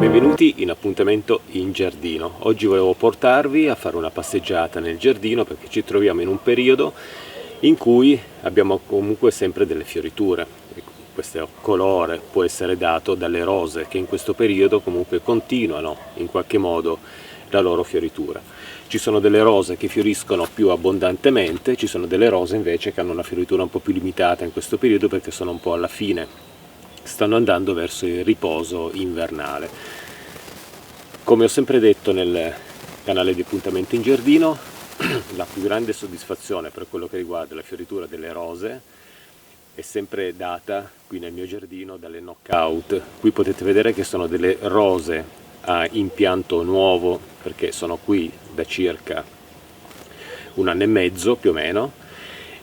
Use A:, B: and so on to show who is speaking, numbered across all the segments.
A: Benvenuti in appuntamento in giardino. Oggi volevo portarvi a fare una passeggiata nel giardino perché ci troviamo in un periodo in cui abbiamo comunque sempre delle fioriture. Questo colore può essere dato dalle rose che in questo periodo comunque continuano in qualche modo la loro fioritura. Ci sono delle rose che fioriscono più abbondantemente, ci sono delle rose invece che hanno una fioritura un po' più limitata in questo periodo perché sono un po' alla fine, stanno andando verso il riposo invernale. Come ho sempre detto nel canale di Appuntamento in Giardino, la più grande soddisfazione per quello che riguarda la fioritura delle rose è sempre data qui nel mio giardino dalle knockout. Qui potete vedere che sono delle rose a impianto nuovo perché sono qui da circa un anno e mezzo più o meno,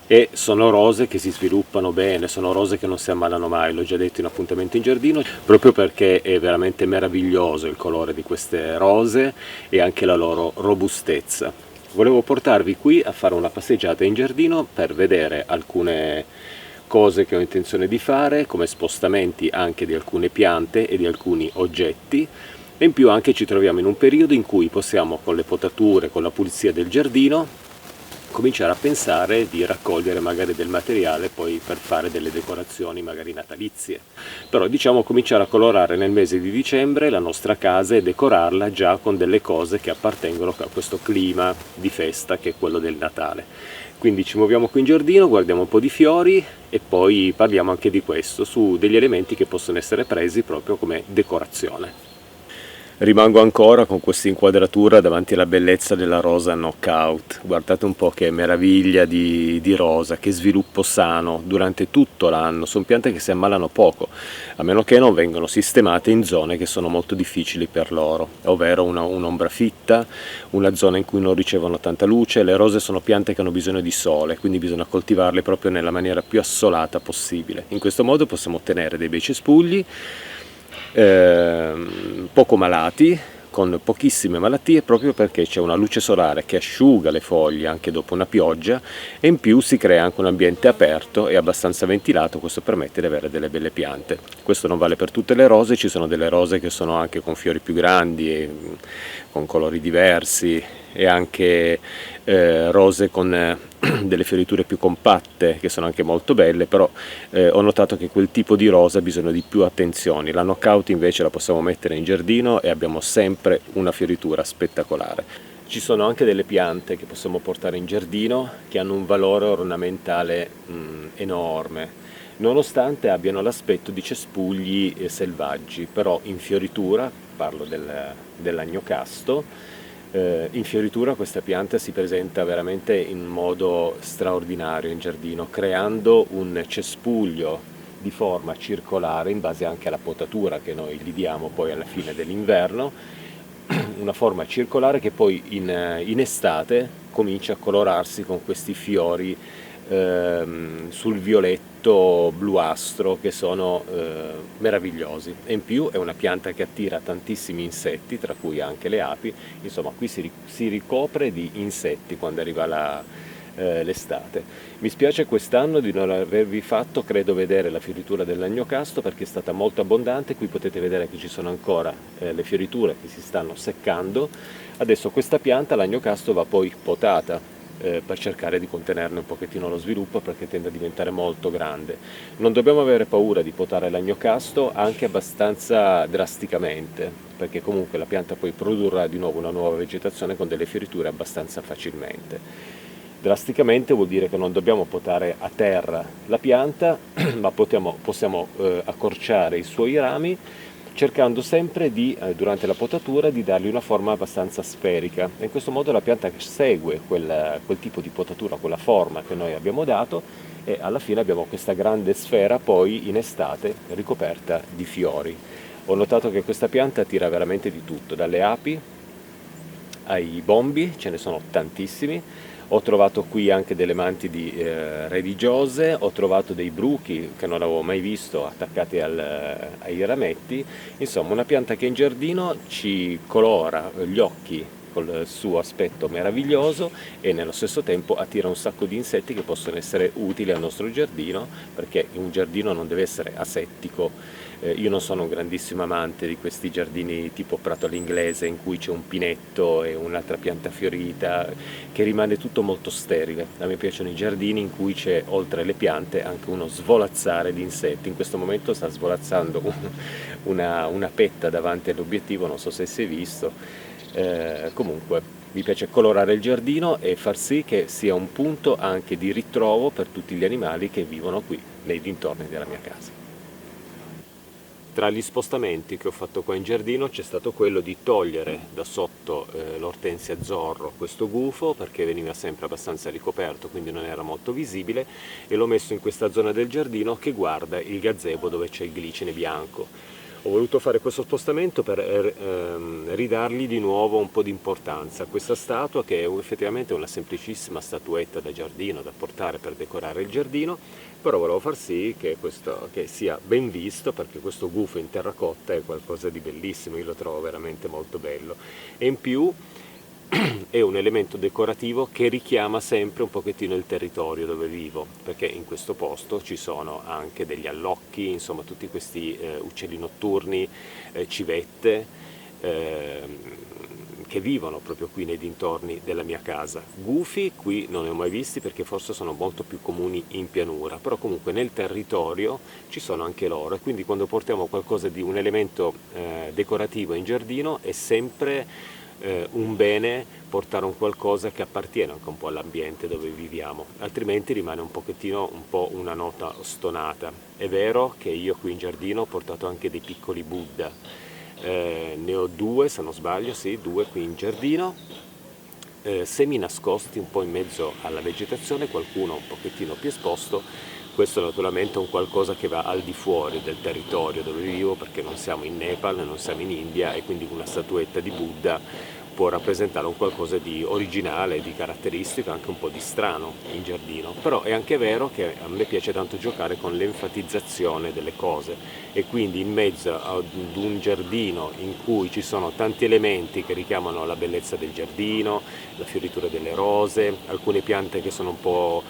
A: e sono rose che si sviluppano bene, sono rose che non si ammalano mai, l'ho già detto in Appuntamento in Giardino, proprio perché è veramente meraviglioso il colore di queste rose e anche la loro robustezza. Volevo portarvi qui a fare una passeggiata in giardino per vedere alcune cose che ho intenzione di fare, come spostamenti anche di alcune piante e di alcuni oggetti, e in più anche ci troviamo in un periodo in cui possiamo, con le potature, con la pulizia del giardino, cominciare a pensare di raccogliere magari del materiale poi per fare delle decorazioni magari natalizie. Però diciamo cominciare a colorare nel mese di dicembre la nostra casa e decorarla già con delle cose che appartengono a questo clima di festa che è quello del Natale. Quindi ci muoviamo qui in giardino, guardiamo un po' di fiori e poi parliamo anche di questo, su degli elementi che possono essere presi proprio come decorazione. Rimango ancora con questa inquadratura davanti alla bellezza della rosa knockout. Guardate un po' che meraviglia di rosa, che sviluppo sano durante tutto l'anno. Sono piante che si ammalano poco, a meno che non vengano sistemate in zone che sono molto difficili per loro, ovvero un'ombra fitta, una zona in cui non ricevono tanta luce. Le rose sono piante che hanno bisogno di sole, quindi bisogna coltivarle proprio nella maniera più assolata possibile. In questo modo possiamo ottenere dei bei cespugli poco malati, con pochissime malattie, proprio perché c'è una luce solare che asciuga le foglie anche dopo una pioggia, e in più si crea anche un ambiente aperto e abbastanza ventilato. Questo permette di avere delle belle piante. Questo non vale per tutte le rose, ci sono delle rose che sono anche con fiori più grandi e con colori diversi, e anche rose con delle fioriture più compatte che sono anche molto belle, però ho notato che quel tipo di rosa ha bisogno di più attenzioni. La knockout invece la possiamo mettere in giardino e abbiamo sempre una fioritura spettacolare. Ci sono anche delle piante che possiamo portare in giardino che hanno un valore ornamentale enorme, nonostante abbiano l'aspetto di cespugli selvaggi, però in fioritura, parlo dell'agnocasto. In fioritura questa pianta si presenta veramente in modo straordinario in giardino, creando un cespuglio di forma circolare in base anche alla potatura che noi gli diamo poi alla fine dell'inverno, una forma circolare che poi in estate comincia a colorarsi con questi fiori sul violetto bluastro che sono meravigliosi, e in più è una pianta che attira tantissimi insetti, tra cui anche le api. Insomma, qui si ricopre di insetti quando arriva l'estate. Mi spiace quest'anno di non avervi fatto, credo, vedere la fioritura dell'agnocasto perché è stata molto abbondante. Qui potete vedere che ci sono ancora le fioriture che si stanno seccando. Adesso questa pianta, l'agnocasto, va poi potata per cercare di contenerne un pochettino lo sviluppo, perché tende a diventare molto grande. Non dobbiamo avere paura di potare l'agnocasto anche abbastanza drasticamente, perché comunque la pianta poi produrrà di nuovo una nuova vegetazione con delle fioriture abbastanza facilmente. Drasticamente vuol dire che non dobbiamo potare a terra la pianta, ma possiamo accorciare i suoi rami, cercando sempre durante la potatura di dargli una forma abbastanza sferica. E in questo modo la pianta segue quel tipo di potatura, quella forma che noi abbiamo dato, e alla fine abbiamo questa grande sfera poi in estate ricoperta di fiori. Ho notato che questa pianta attira veramente di tutto, dalle api ai bombi, ce ne sono tantissimi. Ho trovato qui anche delle mantidi religiose, ho trovato dei bruchi che non avevo mai visto attaccati ai rametti. Insomma, una pianta che in giardino ci colora gli occhi col suo aspetto meraviglioso e nello stesso tempo attira un sacco di insetti che possono essere utili al nostro giardino, perché un giardino non deve essere asettico. Io non sono un grandissimo amante di questi giardini tipo prato all'inglese in cui c'è un pinetto e un'altra pianta fiorita, che rimane tutto molto sterile. A me piacciono i giardini in cui c'è, oltre alle piante, anche uno svolazzare di insetti. In questo momento sta svolazzando una petta davanti all'obiettivo, non so se si è visto. Comunque mi piace colorare il giardino e far sì che sia un punto anche di ritrovo per tutti gli animali che vivono qui nei dintorni della mia casa. Tra gli spostamenti che ho fatto qua in giardino c'è stato quello di togliere da sotto l'ortensia zorro, questo gufo, perché veniva sempre abbastanza ricoperto, quindi non era molto visibile, e l'ho messo in questa zona del giardino che guarda il gazebo dove c'è il glicine bianco. Ho voluto fare questo spostamento per ridargli di nuovo un po' di importanza a questa statua, che è effettivamente una semplicissima statuetta da giardino da portare per decorare il giardino, però volevo far sì che sia ben visto, perché questo gufo in terracotta è qualcosa di bellissimo, io lo trovo veramente molto bello, e in più è un elemento decorativo che richiama sempre un pochettino il territorio dove vivo, perché in questo posto ci sono anche degli allocchi, insomma tutti questi uccelli notturni, civette, che vivono proprio qui nei dintorni della mia casa. Gufi qui non ne ho mai visti, perché forse sono molto più comuni in pianura, però comunque nel territorio ci sono anche loro, e quindi quando portiamo qualcosa di un elemento decorativo in giardino è sempre un bene portare un qualcosa che appartiene anche un po' all'ambiente dove viviamo, altrimenti rimane un po' una nota stonata. È vero che io qui in giardino ho portato anche dei piccoli Buddha, ne ho due se non sbaglio, sì, due qui in giardino, semi nascosti un po' in mezzo alla vegetazione, qualcuno un pochettino più esposto. Questo naturalmente è un qualcosa che va al di fuori del territorio dove vivo, perché non siamo in Nepal, non siamo in India, e quindi una statuetta di Buddha può rappresentare un qualcosa di originale, di caratteristico, anche un po' di strano in giardino. Però è anche vero che a me piace tanto giocare con l'enfatizzazione delle cose, e quindi in mezzo ad un giardino in cui ci sono tanti elementi che richiamano la bellezza del giardino, la fioritura delle rose, alcune piante che sono un po',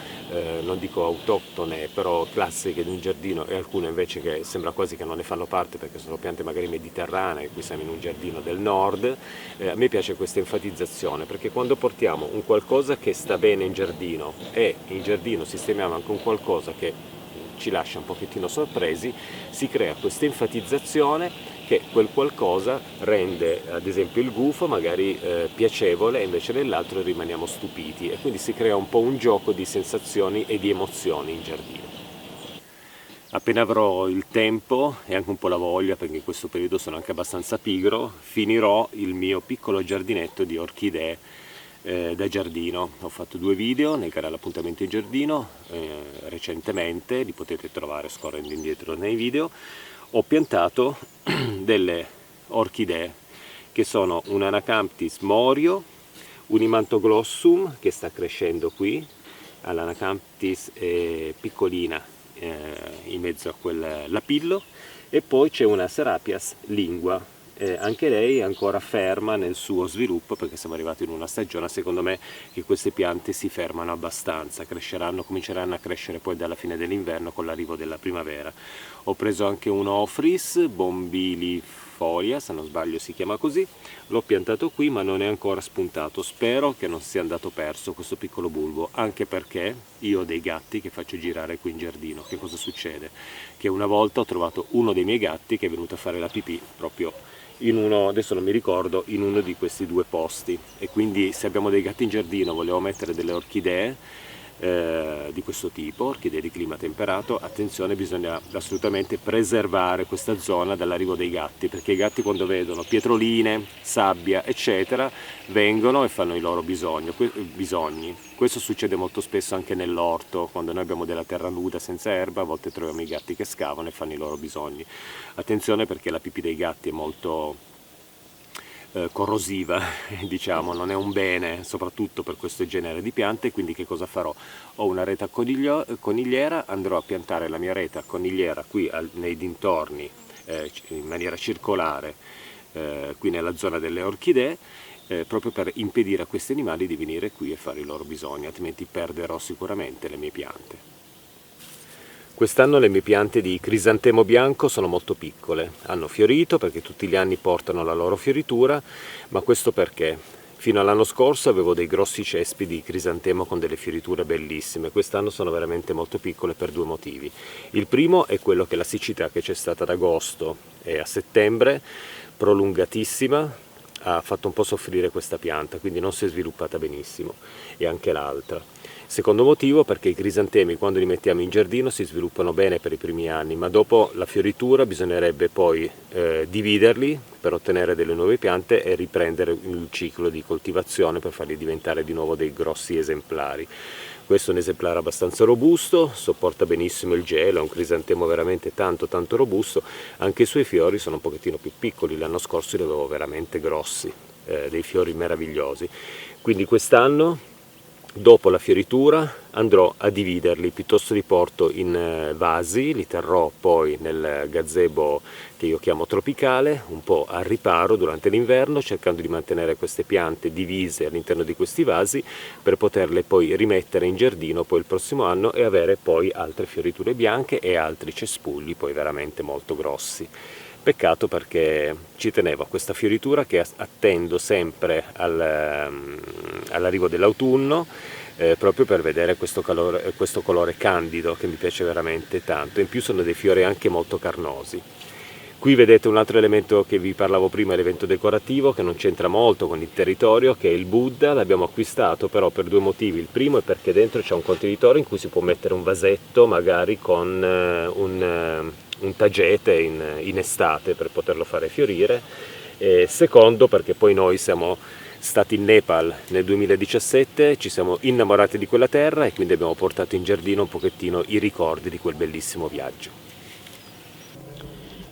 A: non dico autoctone, però classiche di un giardino, e alcune invece che sembra quasi che non ne fanno parte, perché sono piante magari mediterranee, qui siamo in un giardino del nord. A me piace questa enfatizzazione, perché quando portiamo un qualcosa che sta bene in giardino e in giardino sistemiamo anche un qualcosa che ci lascia un pochettino sorpresi, si crea questa enfatizzazione che quel qualcosa rende ad esempio il gufo magari piacevole, e invece nell'altro rimaniamo stupiti, e quindi si crea un po' un gioco di sensazioni e di emozioni in giardino. Appena avrò il tempo e anche un po' la voglia, perché in questo periodo sono anche abbastanza pigro, finirò il mio piccolo giardinetto di orchidee da giardino. Ho fatto 2 video nel canale Appuntamento in Giardino recentemente, li potete trovare scorrendo indietro nei video. Ho piantato delle orchidee che sono un Anacamptis morio, un Imantoglossum che sta crescendo qui, all'Anacamptis piccolina in mezzo a quel lapillo, e poi c'è una Serapias lingua, anche lei ancora ferma nel suo sviluppo, perché siamo arrivati in una stagione secondo me che queste piante si fermano abbastanza, cominceranno a crescere poi dalla fine dell'inverno con l'arrivo della primavera. Ho preso anche un Ophrys bombilifolia, se non sbaglio si chiama così, l'ho piantato qui ma non è ancora spuntato. Spero che non sia andato perso questo piccolo bulbo, anche perché io ho dei gatti che faccio girare qui in giardino. Che cosa succede? Che una volta ho trovato uno dei miei gatti che è venuto a fare la pipì proprio in uno, adesso non mi ricordo, in uno di questi 2 posti, e quindi se abbiamo dei gatti in giardino, volevo mettere delle orchidee di questo tipo, orchidee di clima temperato, attenzione, bisogna assolutamente preservare questa zona dall'arrivo dei gatti, perché i gatti quando vedono pietroline, sabbia eccetera vengono e fanno i loro bisogni. Questo succede molto spesso anche nell'orto, quando noi abbiamo della terra nuda senza erba, a volte troviamo i gatti che scavano e fanno i loro bisogni. Attenzione, perché la pipì dei gatti è molto corrosiva, diciamo, non è un bene soprattutto per questo genere di piante. Quindi che cosa farò? Ho una rete conigliera, andrò a piantare la mia rete conigliera qui nei dintorni in maniera circolare, qui nella zona delle orchidee, proprio per impedire a questi animali di venire qui e fare i loro bisogni, altrimenti perderò sicuramente le mie piante. Quest'anno le mie piante di crisantemo bianco sono molto piccole, hanno fiorito perché tutti gli anni portano la loro fioritura, ma questo perché? Fino all'anno scorso avevo dei grossi cespi di crisantemo con delle fioriture bellissime, quest'anno sono veramente molto piccole per due motivi. Il primo è quello che la siccità che c'è stata ad agosto e a settembre, prolungatissima, ha fatto un po' soffrire questa pianta, quindi non si è sviluppata benissimo, e anche l'altra. Secondo motivo perché i crisantemi quando li mettiamo in giardino si sviluppano bene per i primi anni, ma dopo la fioritura bisognerebbe poi dividerli per ottenere delle nuove piante e riprendere il ciclo di coltivazione per farli diventare di nuovo dei grossi esemplari. Questo è un esemplare abbastanza robusto, sopporta benissimo il gelo, è un crisantemo veramente tanto robusto, anche i suoi fiori sono un pochettino più piccoli, l'anno scorso li avevo veramente grossi, dei fiori meravigliosi. Quindi quest'anno, dopo la fioritura, andrò a dividerli, piuttosto li porto in vasi, li terrò poi nel gazebo che io chiamo tropicale, un po' al riparo durante l'inverno, cercando di mantenere queste piante divise all'interno di questi vasi per poterle poi rimettere in giardino poi il prossimo anno e avere poi altre fioriture bianche e altri cespugli poi veramente molto grossi. Peccato perché ci tenevo a questa fioritura che attendo sempre all'arrivo dell'autunno, proprio per vedere questo colore candido che mi piace veramente tanto. In più sono dei fiori anche molto carnosi. Qui vedete un altro elemento che vi parlavo prima, l'evento decorativo, che non c'entra molto con il territorio, che è il Buddha. L'abbiamo acquistato però per due motivi. Il primo è perché dentro c'è un contenitore in cui si può mettere un vasetto, magari con un tagete in estate per poterlo fare fiorire. E secondo perché poi noi siamo stati in Nepal nel 2017, ci siamo innamorati di quella terra e quindi abbiamo portato in giardino un pochettino i ricordi di quel bellissimo viaggio.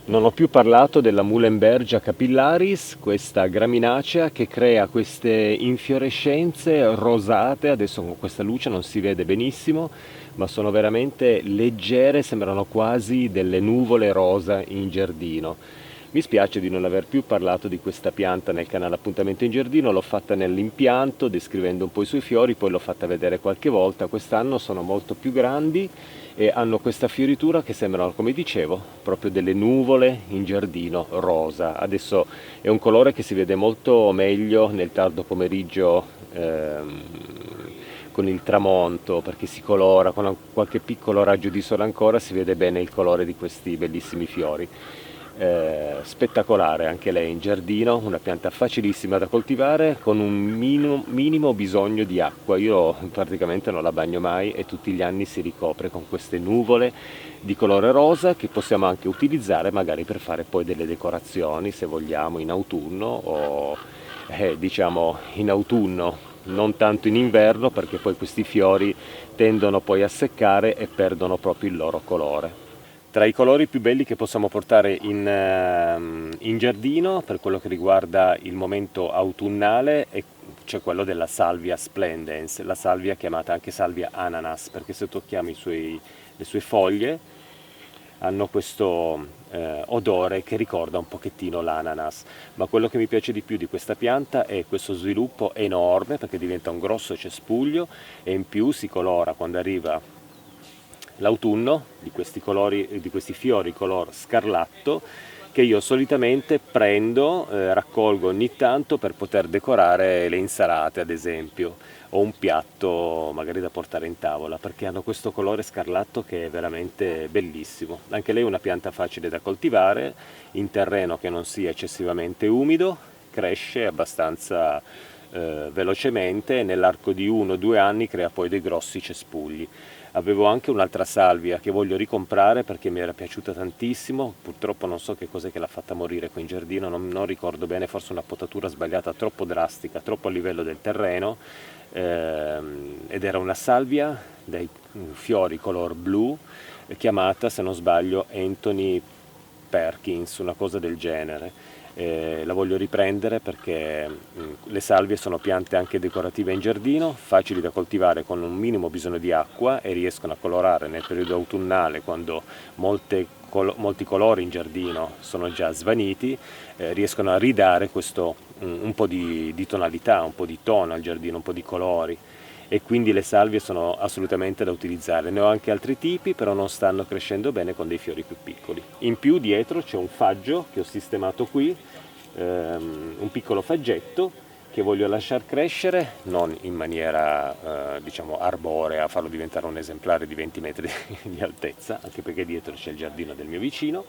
A: Non ho più parlato della Muhlenbergia capillaris, questa graminacea che crea queste infiorescenze rosate, adesso con questa luce non si vede benissimo, ma sono veramente leggere, sembrano quasi delle nuvole rosa in giardino. Mi spiace di non aver più parlato di questa pianta nel canale Appuntamento in Giardino, l'ho fatta nell'impianto descrivendo un po' i suoi fiori, poi l'ho fatta vedere qualche volta. Quest'anno sono molto più grandi e hanno questa fioritura che sembrano, come dicevo, proprio delle nuvole in giardino rosa. Adesso è un colore che si vede molto meglio nel tardo pomeriggio con il tramonto, perché si colora con qualche piccolo raggio di sole ancora, si vede bene il colore di questi bellissimi fiori. Spettacolare anche lei in giardino, una pianta facilissima da coltivare con un minimo bisogno di acqua. Io praticamente non la bagno mai e tutti gli anni si ricopre con queste nuvole di colore rosa che possiamo anche utilizzare magari per fare poi delle decorazioni se vogliamo in autunno o diciamo in autunno, non tanto in inverno, perché poi questi fiori tendono poi a seccare e perdono proprio il loro colore. Tra i colori più belli che possiamo portare in giardino per quello che riguarda il momento autunnale c'è quello della Salvia splendens, la salvia chiamata anche salvia ananas, perché se tocchiamo le sue foglie hanno questo odore che ricorda un pochettino l'ananas, ma quello che mi piace di più di questa pianta è questo sviluppo enorme perché diventa un grosso cespuglio e in più si colora quando arriva l'autunno di questi colori, di questi fiori color scarlatto che io solitamente prendo, raccolgo ogni tanto per poter decorare le insalate ad esempio o un piatto magari da portare in tavola perché hanno questo colore scarlatto che è veramente bellissimo. Anche lei è una pianta facile da coltivare in terreno che non sia eccessivamente umido, cresce abbastanza velocemente e nell'arco di 1 o 2 anni crea poi dei grossi cespugli. Avevo anche un'altra salvia che voglio ricomprare perché mi era piaciuta tantissimo, purtroppo non so che cos'è che l'ha fatta morire qui in giardino, non ricordo bene, forse una potatura sbagliata troppo drastica, troppo a livello del terreno, ed era una salvia dai fiori color blu chiamata, se non sbaglio, Anthony Perkins, una cosa del genere. La voglio riprendere perché le salvie sono piante anche decorative in giardino, facili da coltivare con un minimo bisogno di acqua e riescono a colorare nel periodo autunnale quando molti colori in giardino sono già svaniti, riescono a ridare questo un po' di tonalità, un po' di tono al giardino, un po' di colori, e quindi le salvie sono assolutamente da utilizzare. Ne ho anche altri tipi, però non stanno crescendo bene con dei fiori più piccoli. In più dietro c'è un faggio che ho sistemato qui, un piccolo faggetto che voglio lasciar crescere, non in maniera diciamo arborea, farlo diventare un esemplare di 20 metri di altezza, anche perché dietro c'è il giardino del mio vicino,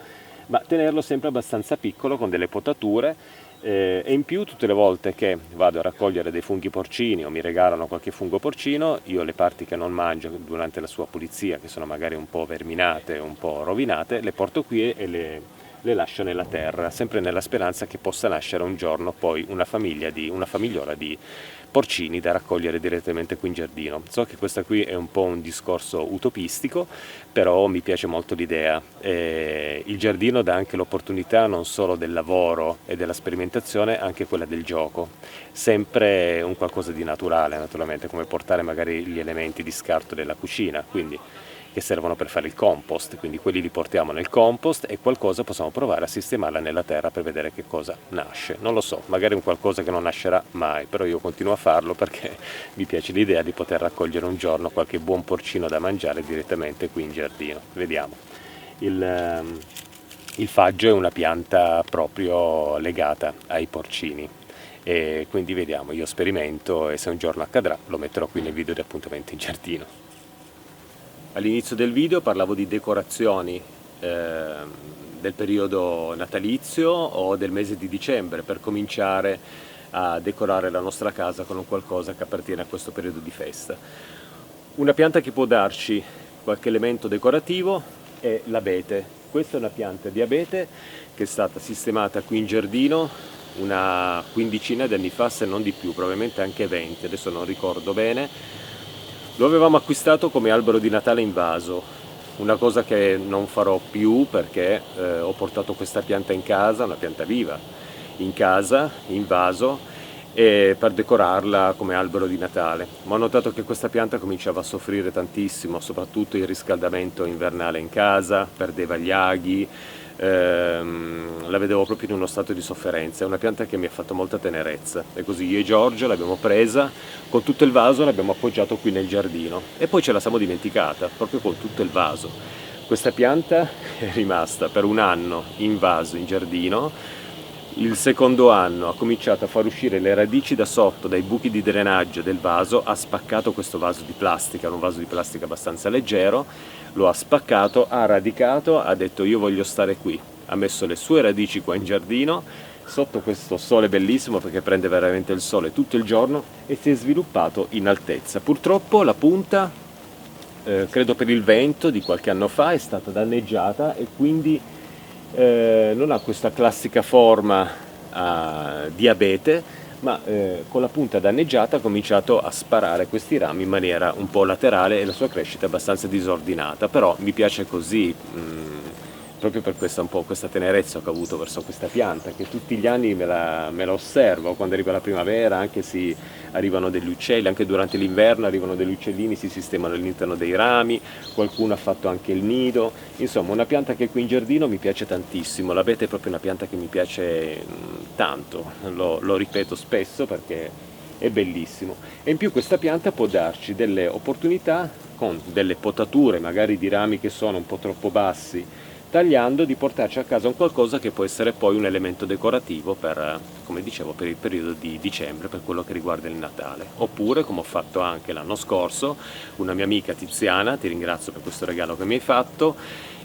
A: ma tenerlo sempre abbastanza piccolo con delle potature, e in più tutte le volte che vado a raccogliere dei funghi porcini o mi regalano qualche fungo porcino, io le parti che non mangio durante la sua pulizia, che sono magari un po' verminate, un po' rovinate, le porto qui e le lascio nella terra, sempre nella speranza che possa nascere un giorno poi una famigliola di porcini da raccogliere direttamente qui in giardino. So che questa qui è un po' un discorso utopistico, però mi piace molto l'idea. Il giardino dà anche l'opportunità non solo del lavoro e della sperimentazione, anche quella del gioco. Sempre un qualcosa di naturale, naturalmente, come portare magari gli elementi di scarto della cucina, quindi che servono per fare il compost, quindi quelli li portiamo nel compost e qualcosa possiamo provare a sistemarla nella terra per vedere che cosa nasce. Non lo so, magari un qualcosa che non nascerà mai, però io continuo a farlo perché mi piace l'idea di poter raccogliere un giorno qualche buon porcino da mangiare direttamente qui in giardino. Vediamo. Il faggio è una pianta proprio legata ai porcini, e quindi vediamo, io sperimento e se un giorno accadrà lo metterò qui nel video di appuntamento in giardino. All'inizio del video parlavo di decorazioni del periodo natalizio o del mese di dicembre per cominciare a decorare la nostra casa con un qualcosa che appartiene a questo periodo di festa. Una pianta che può darci qualche elemento decorativo è l'abete. Questa è una pianta di abete che è stata sistemata qui in giardino una quindicina di anni fa, se non di più, probabilmente anche 20, adesso non ricordo bene. Lo avevamo acquistato come albero di Natale in vaso, una cosa che non farò più perché ho portato questa pianta in casa, una pianta viva, in casa, in vaso, per decorarla come albero di Natale. Ma ho notato che questa pianta cominciava a soffrire tantissimo, soprattutto il riscaldamento invernale in casa, perdeva gli aghi, la vedevo proprio in uno stato di sofferenza. È una pianta che mi ha fatto molta tenerezza e così io e Giorgio l'abbiamo presa con tutto il vaso, l'abbiamo appoggiato qui nel giardino e poi ce la siamo dimenticata proprio con tutto il vaso. Questa pianta è rimasta per un anno in vaso in giardino. Il secondo anno ha cominciato a far uscire le radici da sotto, dai buchi di drenaggio del vaso, ha spaccato questo vaso di plastica, un vaso di plastica abbastanza leggero, lo ha spaccato, ha radicato, ha detto io voglio stare qui, ha messo le sue radici qua in giardino, sotto questo sole bellissimo perché prende veramente il sole tutto il giorno e si è sviluppato in altezza. Purtroppo la punta, credo per il vento di qualche anno fa, è stata danneggiata e quindi non ha questa classica forma di abete, ma con la punta danneggiata ha cominciato a sparare questi rami in maniera un po' laterale e la sua crescita è abbastanza disordinata, però mi piace così, proprio per questa, un po' questa tenerezza che ho avuto verso questa pianta, che tutti gli anni me la osservo, quando arriva la primavera, anche se arrivano degli uccelli, anche durante l'inverno arrivano degli uccellini, si sistemano all'interno dei rami, qualcuno ha fatto anche il nido, insomma una pianta che qui in giardino mi piace tantissimo, l'abete è proprio una pianta che mi piace tanto, lo ripeto spesso perché è bellissimo e in più questa pianta può darci delle opportunità con delle potature magari di rami che sono un po' troppo bassi, tagliando, di portarci a casa un qualcosa che può essere poi un elemento decorativo per, come dicevo, per il periodo di dicembre, per quello che riguarda il Natale. Oppure, come ho fatto anche l'anno scorso, una mia amica Tiziana, ti ringrazio per questo regalo che mi hai fatto,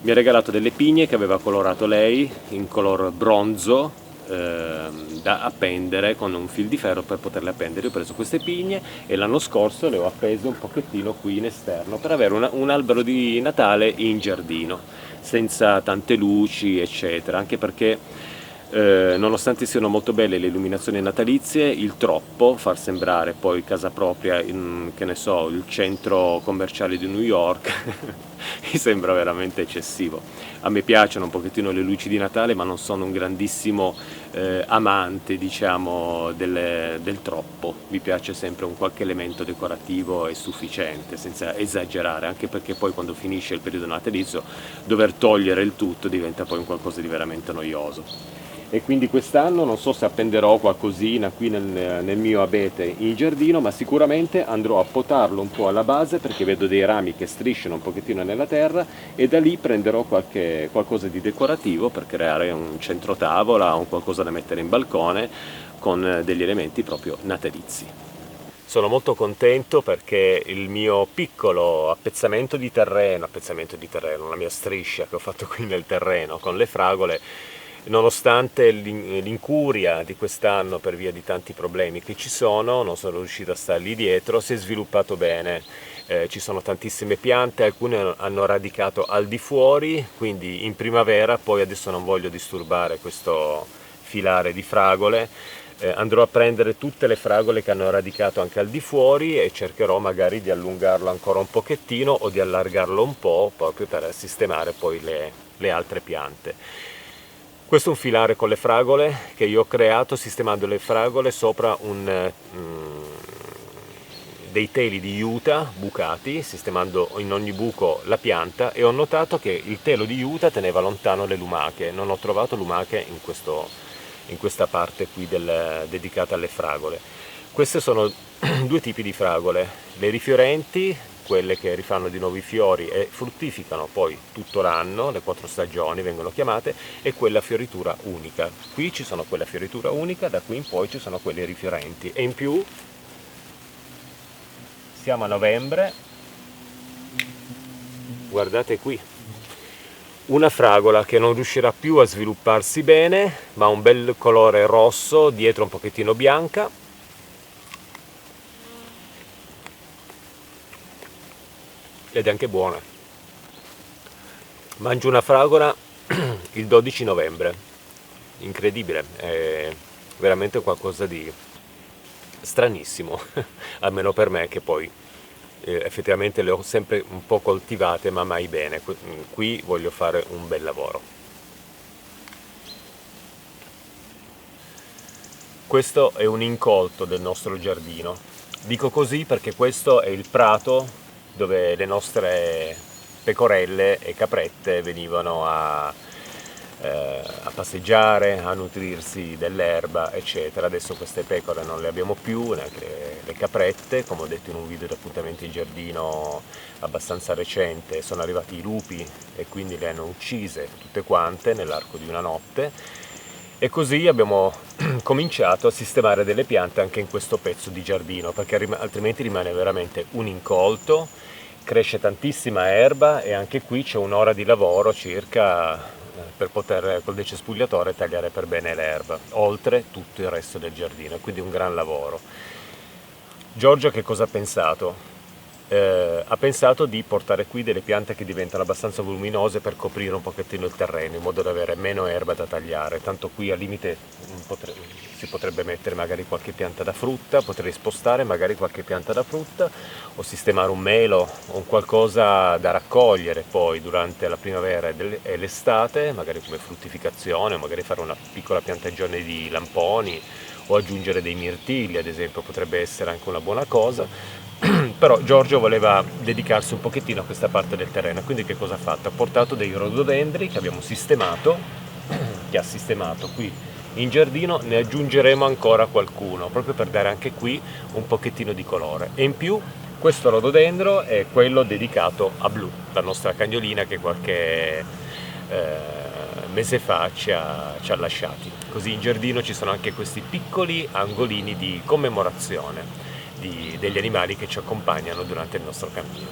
A: mi ha regalato delle pigne che aveva colorato lei in color bronzo, da appendere con un fil di ferro per poterle appendere. Io ho preso queste pigne e l'anno scorso le ho appese un pochettino qui in esterno per avere un albero di Natale in giardino, senza tante luci eccetera, anche perché nonostante siano molto belle le illuminazioni natalizie, il troppo, far sembrare poi casa propria in, che ne so, il centro commerciale di New York mi sembra veramente eccessivo. A me piacciono un pochettino le luci di Natale, ma non sono un grandissimo amante, diciamo, del troppo. Mi piace sempre un qualche elemento decorativo e sufficiente, senza esagerare, anche perché poi quando finisce il periodo natalizio dover togliere il tutto diventa poi un qualcosa di veramente noioso. e quindi quest'anno non so se appenderò qualcosina qui nel mio abete in giardino, ma sicuramente andrò a potarlo un po' alla base perché vedo dei rami che strisciano un pochettino nella terra e da lì prenderò qualcosa di decorativo per creare un centro tavola o un qualcosa da mettere in balcone con degli elementi proprio natalizi. Sono molto contento perché il mio piccolo appezzamento di terreno, la mia striscia che ho fatto qui nel terreno con le fragole, nonostante l'incuria di quest'anno per via di tanti problemi che ci sono, non sono riuscito a stargli dietro, si è sviluppato bene. Ci sono tantissime piante, alcune hanno radicato al di fuori, quindi in primavera, poi adesso non voglio disturbare questo filare di fragole, andrò a prendere tutte le fragole che hanno radicato anche al di fuori e cercherò magari di allungarlo ancora un pochettino o di allargarlo un po' proprio per sistemare poi le altre piante. Questo è un filare con le fragole che io ho creato sistemando le fragole sopra dei teli di juta bucati, sistemando in ogni buco la pianta, e ho notato che il telo di juta teneva lontano le lumache. Non ho trovato lumache in questa parte qui dedicata alle fragole. Queste sono due tipi di fragole: le rifiorenti, quelle che rifanno di nuovo i fiori e fruttificano poi tutto l'anno, le 4 stagioni vengono chiamate, e quella a fioritura unica. Qui ci sono quelle a fioritura unica, da qui in poi ci sono quelle rifiorenti, e in più siamo a novembre, guardate qui, una fragola che non riuscirà più a svilupparsi bene, ma ha un bel colore rosso, dietro un pochettino bianca. Ed è anche buona. Mangio una fragola il 12 novembre, incredibile, è veramente qualcosa di stranissimo, almeno per me, che poi effettivamente le ho sempre un po' coltivate ma mai bene. Qui voglio fare un bel lavoro. Questo è un incolto del nostro giardino. Dico così perché questo è il prato dove le nostre pecorelle e caprette venivano a passeggiare, a nutrirsi dell'erba, eccetera. Adesso queste pecore non le abbiamo più, neanche le caprette, come ho detto in un video di appuntamento in giardino abbastanza recente. Sono arrivati i lupi e quindi le hanno uccise tutte quante nell'arco di una notte, e così abbiamo cominciato a sistemare delle piante anche in questo pezzo di giardino, perché altrimenti rimane veramente un incolto, cresce tantissima erba e anche qui c'è un'ora di lavoro circa per poter col decespugliatore tagliare per bene l'erba, oltre tutto il resto del giardino, quindi un gran lavoro. Giorgio che cosa ha pensato? Ha pensato di portare qui delle piante che diventano abbastanza voluminose per coprire un pochettino il terreno, in modo da avere meno erba da tagliare. Tanto qui al limite si potrebbe mettere magari qualche pianta da frutta, potrei spostare magari qualche pianta da frutta o sistemare un melo o un qualcosa da raccogliere poi durante la primavera e l'estate, magari come fruttificazione, o magari fare una piccola piantagione di lamponi o aggiungere dei mirtilli, ad esempio, potrebbe essere anche una buona cosa. Però Giorgio voleva dedicarsi un pochettino a questa parte del terreno, quindi che cosa ha fatto? Ha portato dei rododendri che abbiamo sistemato, che ha sistemato qui in giardino, ne aggiungeremo ancora qualcuno, proprio per dare anche qui un pochettino di colore. E in più questo rododendro è quello dedicato a Blu, la nostra cagnolina che qualche mese fa ci ha lasciati. Così in giardino ci sono anche questi piccoli angolini di commemorazione degli animali che ci accompagnano durante il nostro cammino.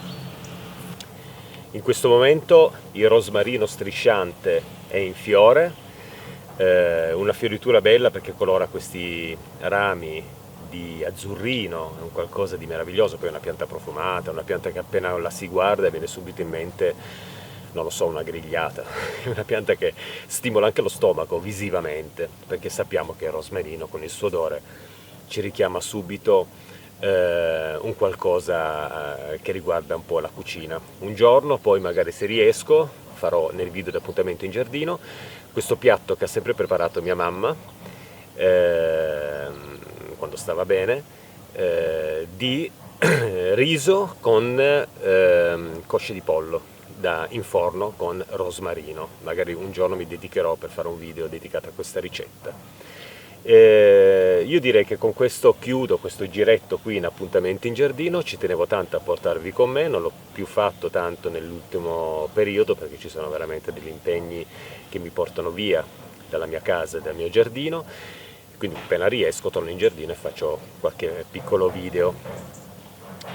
A: In questo momento il rosmarino strisciante è in fiore, una fioritura bella perché colora questi rami di azzurrino, è un qualcosa di meraviglioso. Poi è una pianta profumata, una pianta che appena la si guarda viene subito in mente, non lo so, una grigliata. È una pianta che stimola anche lo stomaco visivamente, perché sappiamo che il rosmarino con il suo odore ci richiama subito un qualcosa che riguarda un po' la cucina. Un giorno poi magari, se riesco, farò nel video di appuntamento in giardino questo piatto che ha sempre preparato mia mamma quando stava bene, di riso con cosce di pollo, in forno con rosmarino. Magari un giorno mi dedicherò per fare un video dedicato a questa ricetta. Io direi che con questo chiudo questo giretto qui in Appuntamenti in Giardino. Ci tenevo tanto a portarvi con me, non l'ho più fatto tanto nell'ultimo periodo perché ci sono veramente degli impegni che mi portano via dalla mia casa e dal mio giardino, quindi appena riesco torno in giardino e faccio qualche piccolo video.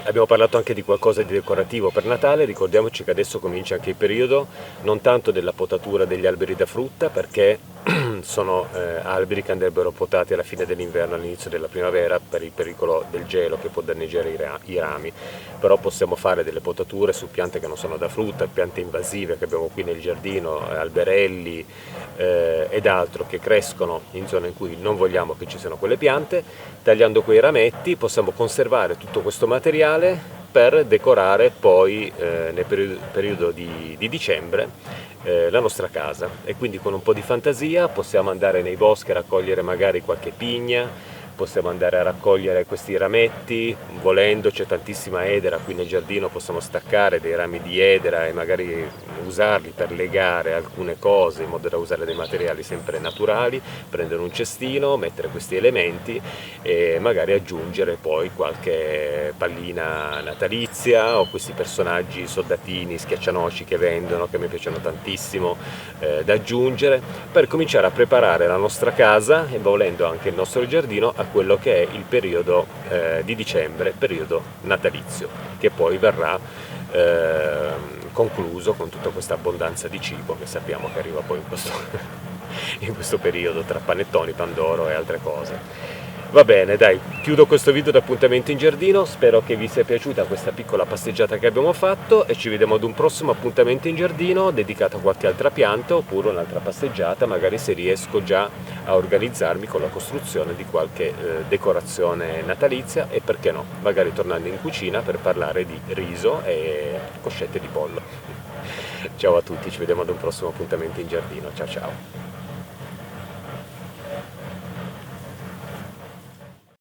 A: Abbiamo parlato anche di qualcosa di decorativo per Natale. Ricordiamoci che adesso comincia anche il periodo non tanto della potatura degli alberi da frutta, perché sono alberi che andrebbero potati alla fine dell'inverno, all'inizio della primavera, per il pericolo del gelo che può danneggiare i rami, però possiamo fare delle potature su piante che non sono da frutta, piante invasive che abbiamo qui nel giardino, alberelli ed altro che crescono in zone in cui non vogliamo che ci siano quelle piante. Tagliando quei rametti possiamo conservare tutto questo materiale per decorare poi nel periodo di dicembre la nostra casa, e quindi con un po' di fantasia possiamo andare nei boschi a raccogliere magari qualche pigna, possiamo andare a raccogliere questi rametti, volendo c'è tantissima edera qui nel giardino, possiamo staccare dei rami di edera e magari usarli per legare alcune cose in modo da usare dei materiali sempre naturali, prendere un cestino, mettere questi elementi e magari aggiungere poi qualche pallina natalizia o questi personaggi soldatini schiaccianoci che vendono, che mi piacciono tantissimo, da aggiungere per cominciare a preparare la nostra casa e volendo anche il nostro giardino a quello che è il periodo di dicembre, periodo natalizio, che poi verrà concluso con tutta questa abbondanza di cibo che sappiamo che arriva poi in questo periodo, tra panettoni, pandoro e altre cose. Va bene, dai, chiudo questo video di Appuntamenti in Giardino, spero che vi sia piaciuta questa piccola passeggiata che abbiamo fatto e ci vediamo ad un prossimo Appuntamento in Giardino dedicato a qualche altra pianta oppure un'altra passeggiata, magari se riesco già a organizzarmi con la costruzione di qualche decorazione natalizia e perché no, magari tornando in cucina per parlare di riso e coscette di pollo. Ciao a tutti, ci vediamo ad un prossimo Appuntamento in Giardino, ciao ciao!